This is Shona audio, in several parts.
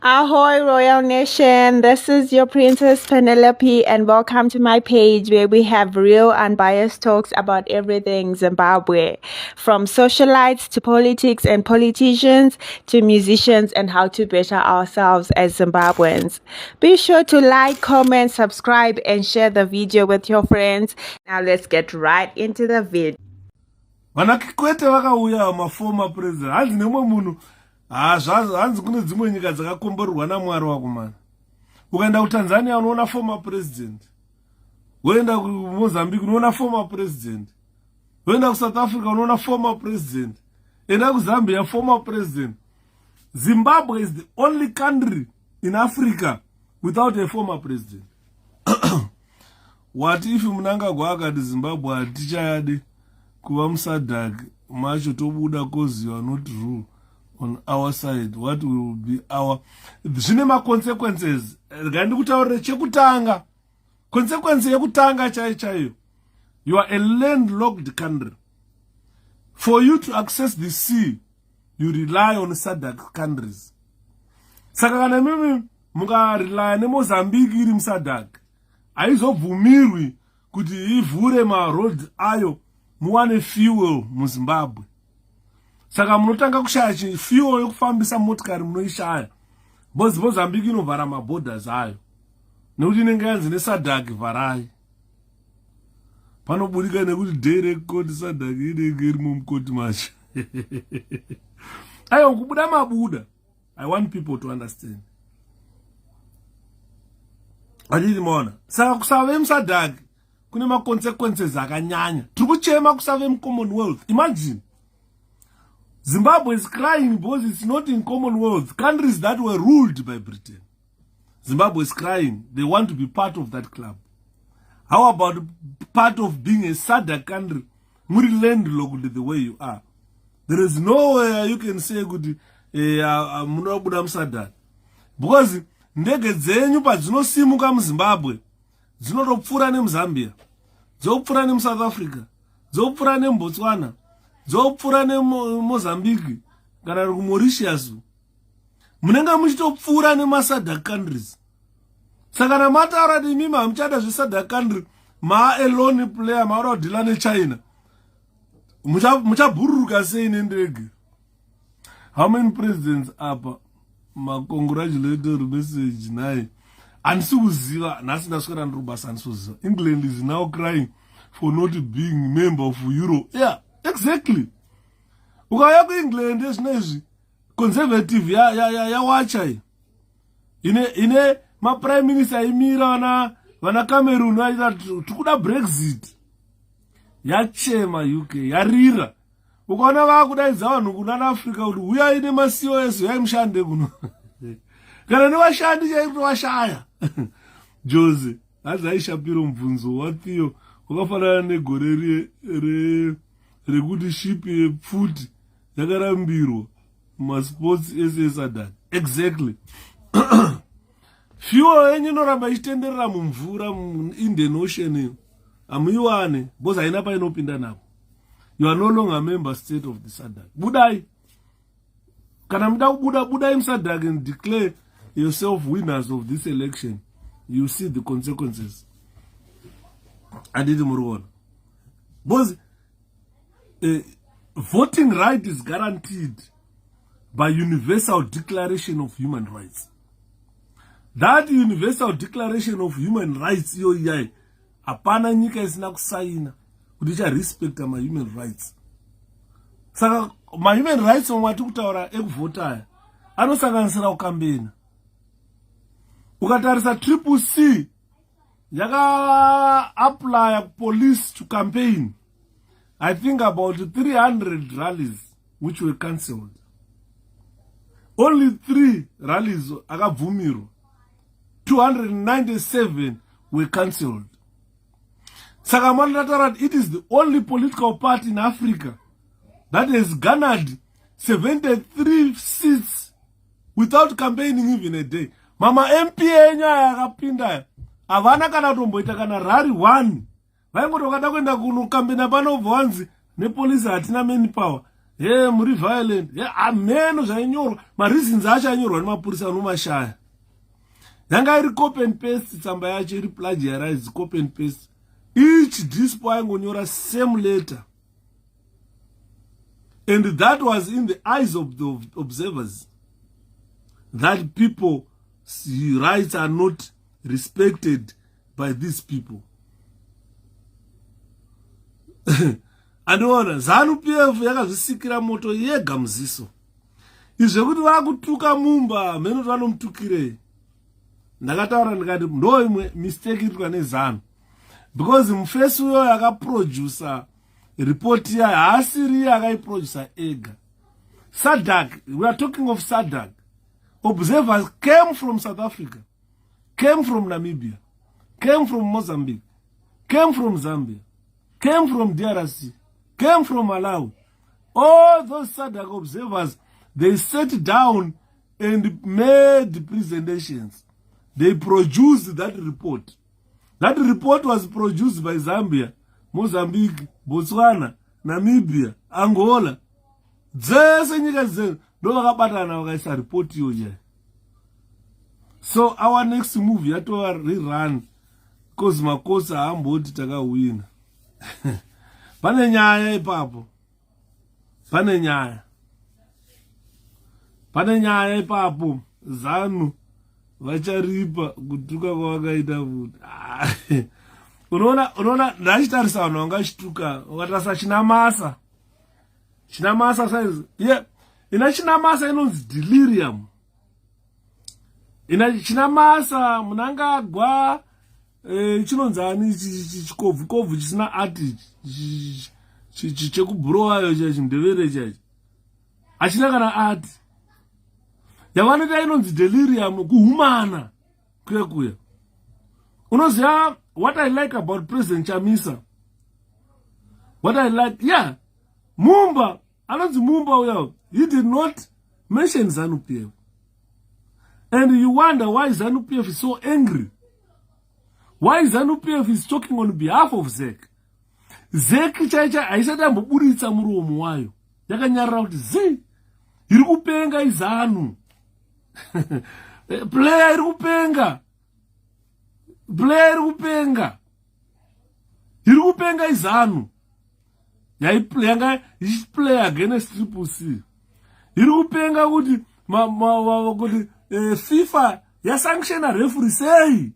Ahoy, Royal Nation. This is your Princess Penelope, and welcome to my page where we have real, unbiased talks about everything Zimbabwe, from socialites to politics and politicians to musicians and how to better ourselves as Zimbabweans. Be sure to like, comment, subscribe, and share the video with your friends. Now let's get right into the video. Vanakikwete vakauya maformer president hanzi nemwe munhu hanzi kune dzimwe nyika dzakakomborerwa naMwari wakomana. Ukaenda kuTanzania unoona former president, woenda kuMozambique unoona former president, woenda kuSouth Africa unoona former president, enda kuZambia former president. Zimbabwe is the only country in Africa without a former president. What if Mnangagwa akati Zimbabwe hatichayadi kuva muSADC macho tobuda cause you are not rule on our side? What will be our zvine consequences? Ngandi kutaurire chekutanga, consequence yekutanga chaiyo, you are a landlocked country. For you to access the sea, you rely on SADC countries. Saka kana mimi muka rely neMozambique iri muSADC, haizobvumirwi kuti ivhure maroad ayo muwane fuel muZimbabwe. Saka munotanga kushaya fuel yokufambisa motikari munoishaya. Mozambique inovhara maborders ayo. Nekuti inenge yanzi neSADC vharai. Panoburika nekuti direct code SADC inenge irimo mukoti macho. Ayo kubuda mabuda. I want people to understand. Adiri mona. Saka kusave muSADC kune consequences akanyanya. Tikuchema kusave muCommonwealth. Imagine. Zimbabwe is crying because it's not in Commonwealth. Countries that were ruled by Britain. Zimbabwe is crying. They want to be part of that club. How about part of being a SADC country? Muri landlocked the way you are. There is nowhere you can say good munobuda muSADC. Because ndege dzenyu padzinosimuka muZimbabwe dzinotopfura nemuZambia, dzopfura nemuSouth Africa, dzopfura nemuBotswana, dzopfura neMozambique kana kuMauritius. Munenge muchitopfura nemaSADC countries. Saka kana mataura kuti imimi hamuchada zveSADC country, a lone player maura kudhila neChina, muchabhururuka sei nendege? How many presidents apa congratulatory message naye? Handisi kuziva, nhasi ndaswera ndiri kubasa handisi kuziva. England is now crying for not being member of Euro. Yeah, exactly. Ukaya kuEngland ezvinezvi conservative yawacha ine maprime minister imira vana Cameroon vaita tikuda Brexit. Yachema UK, yarira. Ukaona vakudaidza vanhu kuna Africa kuti uyai neCOS uyai mushande kuno. Kana nevashandi chaito vashaya. Jose, hadzi aishapiro mubvunzo waTheo wakafanana negore rekuti ship yepfuti yakarambirwa mumasports ese SADC. Exactly. Fuel yenyu inoramba ichitenderera mumvura muIndian Ocean. Amuiwane, because haina painopinda napo. You are no longer a member state of the SADC. Budai. Kana muda kubuda budai muSADC and declare yourself winners of this election. You see the consequences. Adidi Muruona. Because voting right is guaranteed by Universal Declaration of Human Rights. That Universal Declaration of Human Rights, apana nyika isina kusaina kuti respect my human rights. Saka my human rights omwati kutaura ekuvota anosanganisira ukambena. Ukatarisa CCC yaka apply police to campaign, I think about 300 rallies which were cancelled. Only 3 rallies akabvumirwa. 297 were cancelled. Sakamanatarat, it is the only political party in Africa that has garnered 73 seats without campaigning even a day. Mama MP enya yakapinda havana kana tomboita kana rally 1. Vaingoti wakada kuenda kunokampena panobva wanzi nepolisi hatina manpower. muri violent ameno zvainyorwa mareasons acho ainyorwa nemapurisa anomashaya yanga iri copy and paste tsamba yacho iri plagiarized copy and paste each dispo aingonyora same letter and that was in the eyes of the observers that people's rights are not respected by these people. Anoona ZANU-PF yakazvisikira moto yega muziso izvo kuti vakutuka mumba mheno vanomutukirei ndakataura ndikati ndo imwe mistake itwa nezanu because mufesi uyo yakaproducer report yayo haasiri yakaiproducer ega. SADC, we are talking of SADC. Observers came from South Africa, came from Namibia, came from Mozambique, came from Zambia, came from DRC, came from Malawi. All those SADC observers, they sat down and made presentations. They produced that report. That report was produced by Zambia, Mozambique, Botswana, Namibia, Angola. Dzese nyika dzese ndo vakabatana vakaisa report iyoyo. So our next move yatova rerun because makosa haamboti takawina. Pane nyaya ipapo. Pane nyaya ipapo. ZANU vacharipa kutuka kwavakaita futi. Unoona ndachitarisa vanhu vangachituka ukatarisa chinamasa. Chinamasa says, yeah, ina chinamasa inonzi delirium. Ina chinamasa munangagwa chinonzani chikovhu chisina ati chekubhurowayo chindevere chacho. Hachina kana ati. Yavanota inonzi delirium kuhumana kuya. Unoziva what I like about President Chamisa? What I like, yeah. Mumba, anonzi Mumba uya, he did not mention ZANU-PF. And you wonder why ZANU-PF is so angry. Why ZANU-PF is talking on behalf of ZEC. ZEC chaicha haisati amboburitsa muromo wayo. Yakanyarara kuti zi, iri kupenga izanu. Player iri kupenga. Iri kupenga izanu. Yanga play against Triple C. Iri kupenga kuti kuti FIFA ya sanction a referee sei.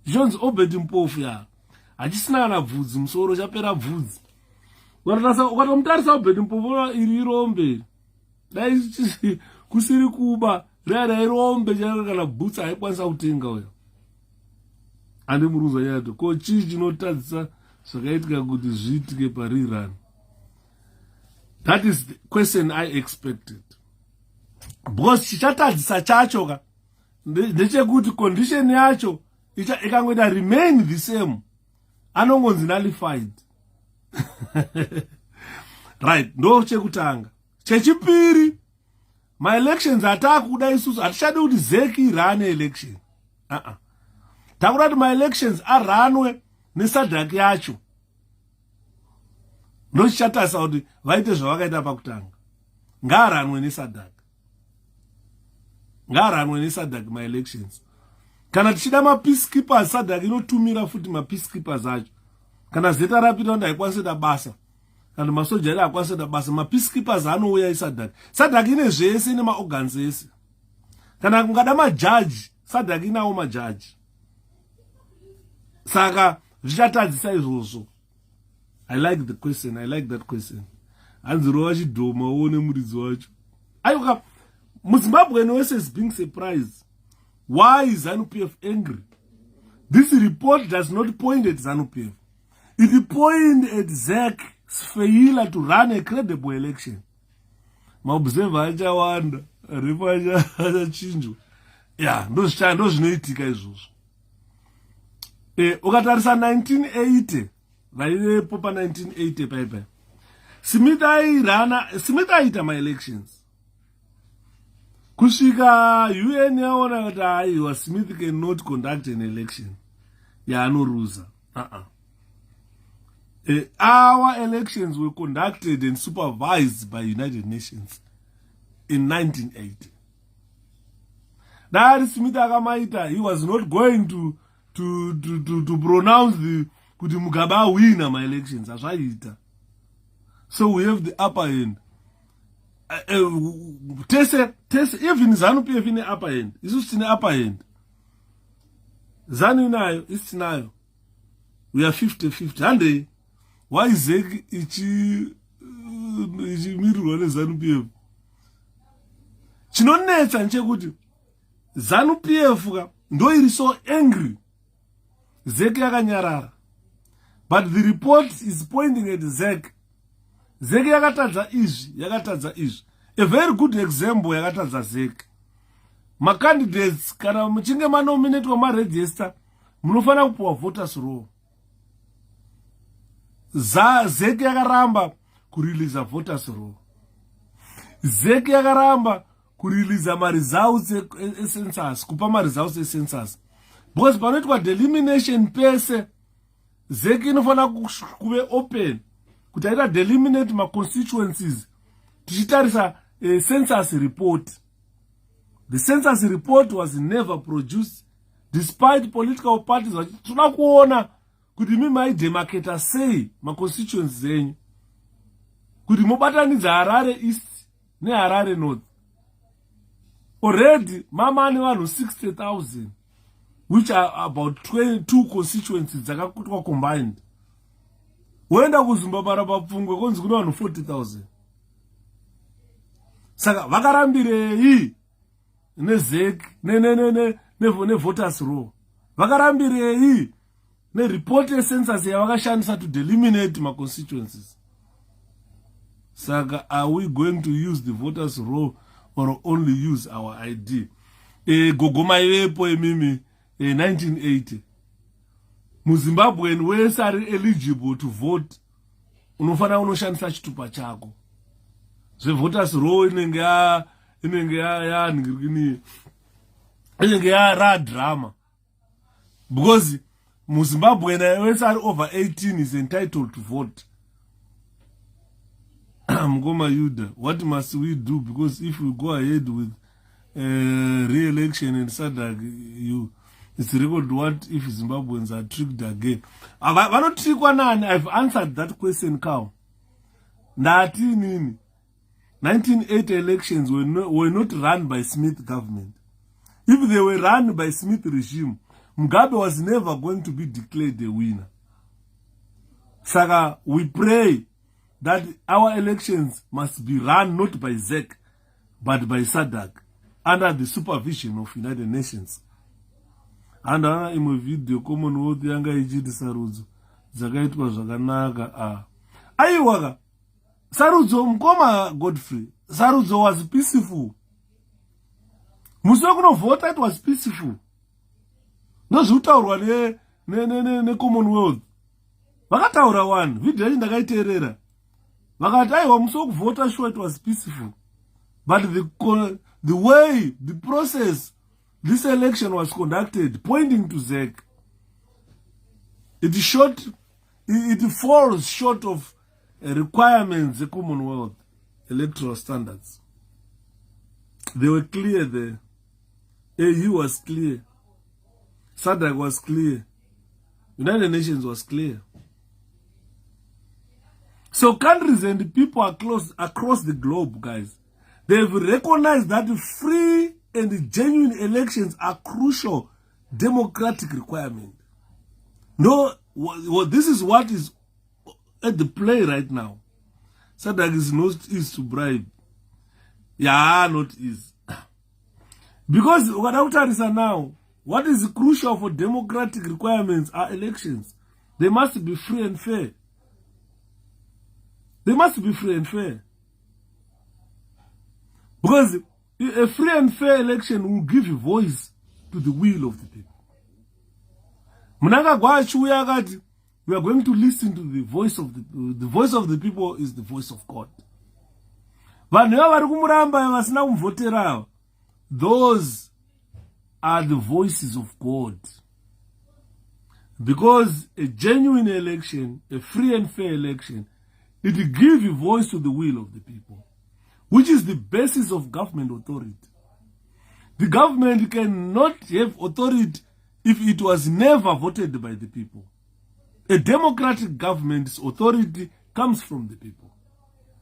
Jones Obed Mpofu ya. Hachisina kana bvudzi musoro chapera bvudzi. Ukatomtarisa Obed Mpofu iri irombe. Dai kusiri kuba rara irombe changa kana boots haikwanisa kutenga uyo. Andi muruza yato ko chii chinotadzisa zvakaitika kuti zviitike parirani. That is the question I expected. Because chichatadzisa chacho ka ndechekuti condition yacho ikangoita remain the same anongonzi nullified. Right, ndo chekutanga. Chechipiri, my elections atakuda isusu hatichadi kuti ZEC irane election. Takuda kuti my elections aranwe neSADC yacho. Ndo chichatasa kuti vaite zvavakaita pakutanga. Ngaaranwe neSADC. Ngaaranwe neSADC my elections. Kana tichida mapeacekeepers SADC inotumira futi mapeacekeepers acho. Kana zeta rapita kuti haikwanisa basa. Kana masoja ari akwanisa basa mapeacekeepers anouya iSADC. SADC ine zvese ine maorgans ese. Kana kungada majaji, SADC inawo majaji. Saka zvichatadzisa izvozvo. I like the question. I like that question. Anziro wachidhoma uone muridzi wacho. Ayuka muZimbabwe wese is being surprised. Why is ZANU-PF angry? This report does not point at ZANU-PF. It points at ZEC's failure to run a credible election. Maobserver achawanda, ripo achachinjwa. Yeah, ndo zvinoitika izvozvo. Ukatarisa 1980, vaivepo pa 1980 paipai. Smith aita ma-elections. Kusvika UN yaona kuti aiwa Smith cannot conduct an election. Yaanoruza. Our elections were conducted and supervised by United Nations in 1980. That Smith Akamaita, he was not going to pronounce the kuti Mugabe win my elections. So we have the upper end. Even ZANU-PF in the upper end. Is in the upper end. ZANU nayo is nayo. We are 50-50. And why is it ichi miru ne ZANU-PF? Chinonetsa nche kuti ZANU-PF ndo iri so angry. ZEC yakanyarara. But the report is pointing at ZEC. ZEC yakatadza izvi. A very good example yakatadza ZEC. Ma candidates kana muchinge manominate wa register munofana kupuwa voters roll. ZEC yakaramba kurelease voters roll. ZEC yakaramba kurelease ma results census, kupa ma results census. Because panoitwa delimitation pese ZEC inofana kuve open kuti aita delimitate ma constituencies tichitarisa census report. The census report was never produced despite political parties vachitoda kuona kuti maidemarcata sei ma constituencies enyu kuti mobatanidza Harare East neHarare North. Already mamane vanhu 60,000 which are about 22 constituencies dzakakutwa combined. Woenda kuZimbabwe rapapfungwe konzi kuna vanhu 40,000. Saka vakarambirei neZEC ne voters roll. Vakarambirei ne report census yavakashandisa to delimitate ma constituencies. Saka are we going to use the voters roll or only use our ID? Gogoma ivepo emimi 1980. MuZimbabwean wese ari eligible to vote unofana unoshandisa chitupa chako. Voters roll inenge ya drama. Because MuZimbabwean wese ari over 18 is entitled to vote. Mgoma Yuda, what must we do? Because if we go ahead with re-election in SADC, it's record what if Zimbabweans are tricked again. I've answered that question, Cow. 1980 elections were not run by Smith government. If they were run by Smith regime, Mugabe was never going to be declared a winner. Saka, we pray that our elections must be run not by ZEC, but by SADC, under the supervision of United Nations. And in video Commonwealth yanga ichiti sarudzo dzakaitwa zvakanaka. Aiwaka sarudzo mukoma Godfrey, sarudzo was peaceful. Musi wekunovhota it was peaceful. Ndozvitaurwa ne Commonwealth. Vakataura one video yacho ndakaiteerera. Vakati aiwa musi wekuvhota sure it was peaceful. But the way, the process this election was conducted, pointing to ZEC, it falls short of requirements, the Commonwealth electoral standards. They were clear there. AU was clear. SADC was clear. United Nations was clear. So countries and people across the globe, guys, they've recognized that free and genuine elections are crucial democratic requirement. No, this is what is at the play right now. SADC is not easy to bribe. Yeah, not easy. Because what are now, what is crucial for democratic requirements are elections. They must be free and fair. They must be free and fair. Because a free and fair election will give a voice to the will of the people. We are going to listen to the voice of the voice of the people is the voice of God. Those are the voices of God. Because a genuine election, a free and fair election, it gives a voice to the will of the people, which is the basis of government authority. The government cannot have authority if it was never voted by the people. A democratic government's authority comes from the people,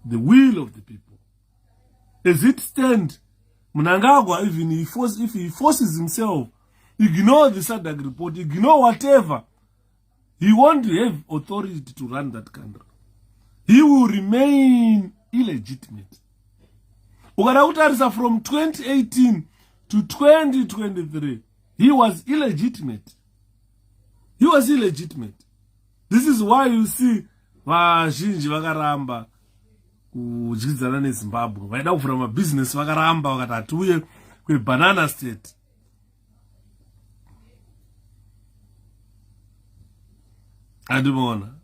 the will of the people. As it stands, Mnangagwa, even if he forces himself, ignore the SADC report, ignore whatever, he won't have authority to run that country. He will remain illegitimate. Ukarakutarisa from 2018 to 2023, he was illegitimate. He was illegitimate. This is why you see vazhinji vakaramba kudyidzana neZimbabwe. Vaida kuvhura mabhizinesi vakaramba vakati hatiuye kwebanana state. Andimona.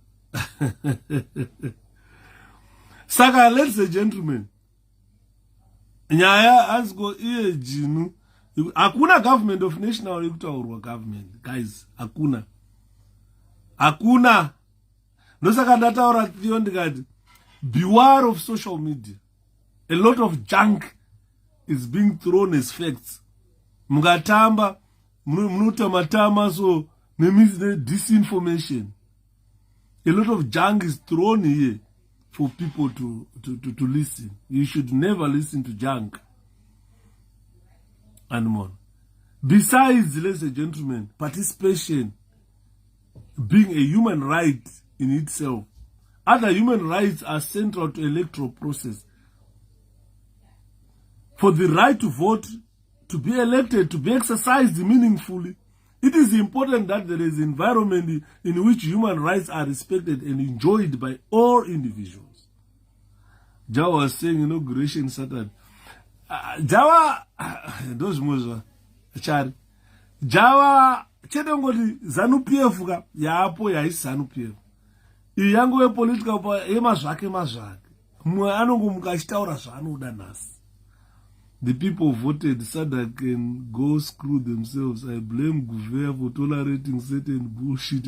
Saka, ladies and gentlemen, nyaya asiko iye jinu. Hakuna government of national ekutaurwa government, guys. Hakuna. Hakuna. Nosaka ndataura Theo ndikati, beware of social media. A lot of junk is being thrown as facts. Mungatamba, munotamatama so disinformation. A lot of junk is thrown here for people to listen. You should never listen to junk. And more. Besides, ladies and gentlemen, participation being a human right in itself, other human rights are central to electoral process. For the right to vote, to be elected, to be exercised meaningfully, it is important that there is an environment in which human rights are respected and enjoyed by all individuals. Jawa was saying inauguration Saturday. Jawa, those mozwa, chari. Jawa, chedongoli ZANU-PF ka, yapo yaisi ZANU-PF. Iyango we politika upa, emazvake. Mwe anongo mukashitaura zvanoda nasi. The people voted SADC can go screw themselves. I blame Gouver for tolerating certain bullshit.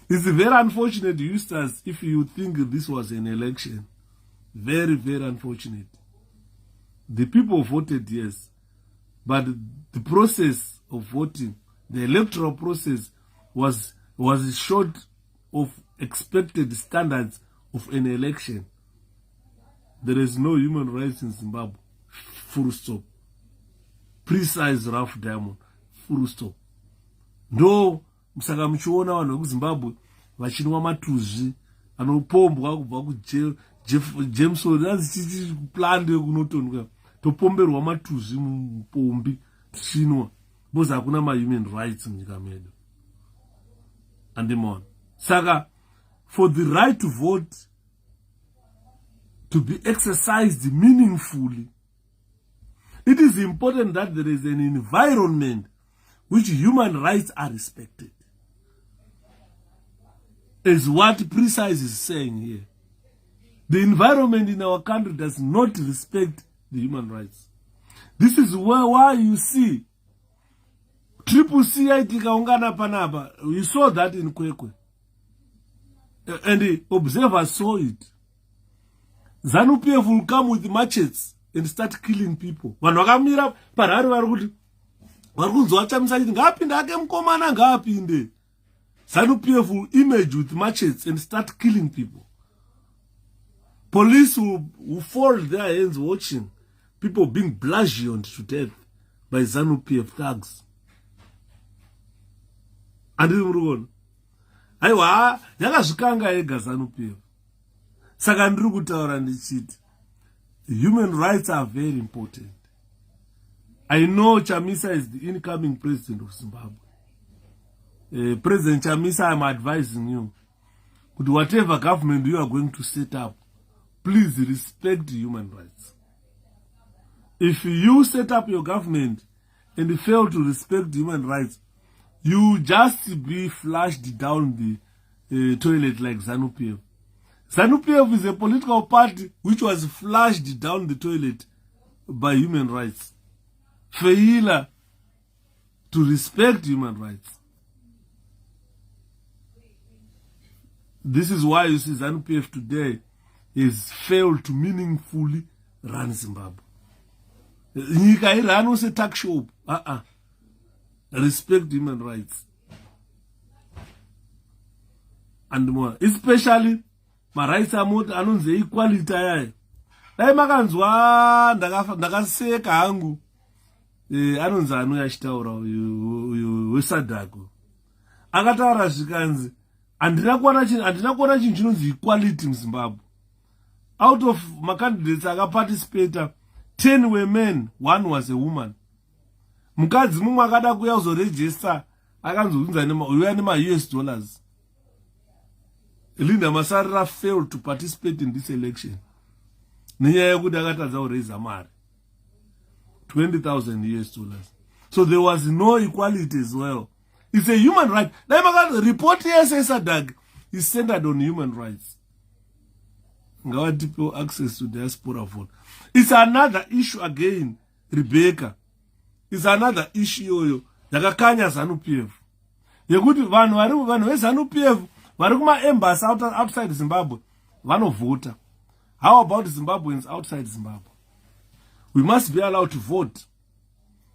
It's very unfortunate, Eustace, if you think this was an election. Very, very unfortunate. The people voted yes. But the process of voting, the electoral process was short of expected standards of an election. There is no human rights in Zimbabwe. Full stop. Precise rough diamond. Full stop. No, msaka mchiona wanu Zimbabwe vachinwa matuzvi anopombwa kubva ku Jameson azichichi plande kunotonga topomberwa matuzvi mupombi tichinwa because hakuna ma human rights munyika medu. Andimona. Saka, for the right to vote to be exercised meaningfully, it is important that there is an environment which human rights are respected. As what Precise is saying here. The environment in our country does not respect the human rights. This is why you see Triple CIT kaungana panapa. We saw that in Kwekwe. And the observers saw it. ZANU-PF will come with machetes and start killing people. Vanhu vakamira parari vari kuti vari kunzowachamisa chiti ngaapinde ake mukomana ngaapinde. ZANU-PF will emerge with machetes and start killing people. Police will fold their hands watching people being bludgeoned to death by ZANU-PF thugs. Andiri murikuona. Aiwa, yakazvikanga yega ZANU-PF. Saka ndiri kutaura ndichiti human rights are very important. I know Chamisa is the incoming president of Zimbabwe. President Chamisa, I'm advising you, with whatever government you are going to set up, please respect human rights. If you set up your government and fail to respect human rights, you just be flushed down the toilet like ZANU-PF. ZANU-PF is a political party which was flushed down the toilet by human rights. Failure to respect human rights. This is why you see ZANU-PF today has failed to meaningfully run Zimbabwe. Nyika irano se tax shop. Respect human rights. And more. Especially my rights amount anonze equality ayayo. Dai makanzwa ndakaseka hangu. Anonzi anu yachitaura uyu SADC. Akataura zvikanzi andina kuona chinhu chinonzi equality muZimbabwe. Out of my candidates akaparticipate 10 were men, 1 was a woman. Mukadzi mumwe akada kuya kuzoregister akanzobvunza uya nema-US dollars. Linda Masarira failed to participate in this election. Nenyaya yekuti akatadza kuraisa mari 20,000 US dollars. So there was no equality as well. It's a human right. The report here says SADC is centered on human rights. People access to diaspora vote. It's another issue again, Rebecca. It's another issue yakakanya ZANU-PF. Yekuti vanhu veZANU-PF vari kuma embassy outside Zimbabwe vanovhota. How about Zimbabweans outside Zimbabwe? We must be allowed to vote.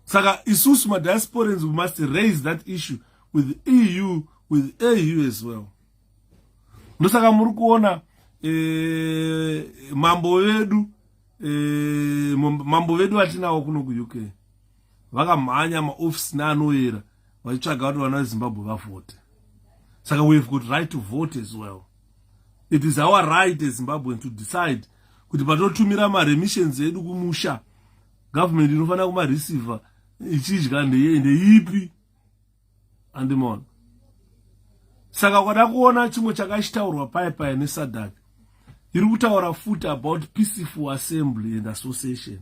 Saka isusu diasporans, we must raise that issue with EU, with AU as well. Ndosaka muri kuona mambo vedu atinawo kuno ku-UK vakamhanya maofisi neanoyera vachitsvaga kuti vana veZimbabwe vavote. Saka we've got right to vote as well. It is our right as Zimbabweans to decide kuti patotumira ma-remissions edu kumusha, government inofanira kuma-receiver ichidya ndeipi andimona. Saka kwada kuona chimwe chakachitaurwa paya neSADC iri kutaura futi about peaceful assembly and association.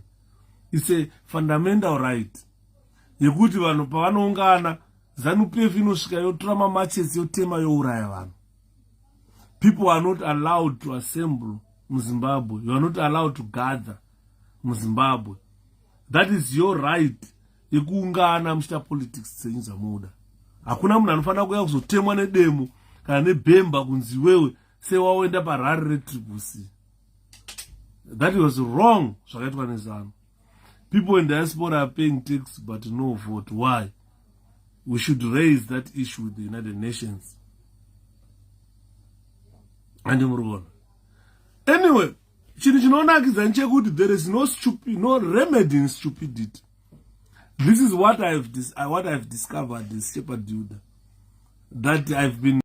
It's a fundamental right yekuti vanhu pavanoungana ZANU-PF inosvika yotora mamatches yotema youraya vanhu. People are not allowed to assemble muZimbabwe. You are not allowed to gather muZimbabwe. That is your right yekuungana muchita politics dzenyu dzamuda. Hakuna munhu anofanira kuuya kuzotemwa nedemo kana nebhemba kunzi wewe sewaenda parari retribusi. That was wrong zvakaitwa neZANU. People in diaspora are paying tax but no vote. Why? We should raise that issue with the United Nations. Anyway, chinhu chinonakidza nchekuti there is no remedy in stupidity. This is what I've discovered, this Shepherd Judah, that I've been